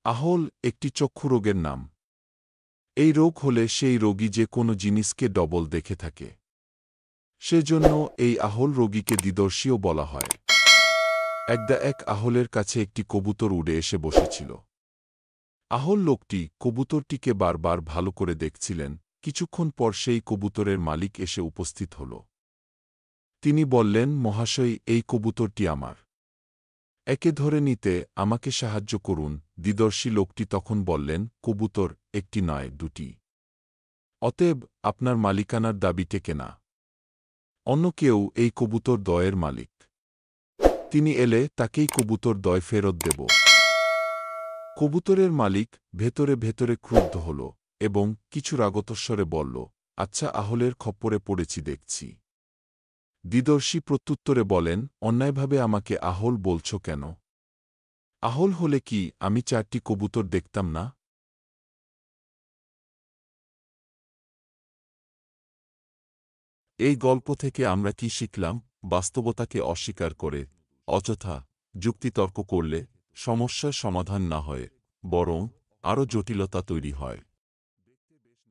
আহল একটি চক্ষু রোগের নাম। এই রোগ হলে সেই রোগী যে কোনো জিনিসকে ডবল দেখে থাকে। সেজন্য এই আহল রোগীকে দ্বিদর্শীও বলা হয়। একদা এক আহলের কাছে একটি কবুতর উড়ে এসে বসেছিল। আহল লোকটি কবুতরটিকে বারবার ভালো করে দেখছিলেন। কিছুক্ষণ পর সেই কবুতরের মালিক এসে উপস্থিত হল। তিনি বললেন, মহাশয়, এই কবুতরটি আমার। একে ধরে নিতে আমাকে সাহায্য করুন। দ্বিদর্শী লোকটি তখন বললেন, কবুতর একটি নয়, দুটি। অতএব আপনার মালিকানার দাবি টেকে না। অন্য কেউ এই কবুতর দয়ের মালিক। তিনি এলে তাকেই কবুতর দয় ফেরত দেব। কবুতরের মালিক ভেতরে ভেতরে ক্রুদ্ধ হল এবং কিছু রাগতস্বরে বলল, আচ্ছা, আহলের খপ্পরে পড়েছি দেখছি। দ্বিদর্শী প্রত্যুত্তরে বলেন, অন্যায়ভাবে আমাকে আহল বলছ কেন? আহল হলে কি আমি 4টি কবুতর দেখতাম না? এই গল্প থেকে আমরা কি শিখলাম? বাস্তবতাকে অস্বীকার করে অযথা যুক্তিতর্ক করলে সমস্যার সমাধান না হয়, বরং আরও জটিলতা তৈরি হয়।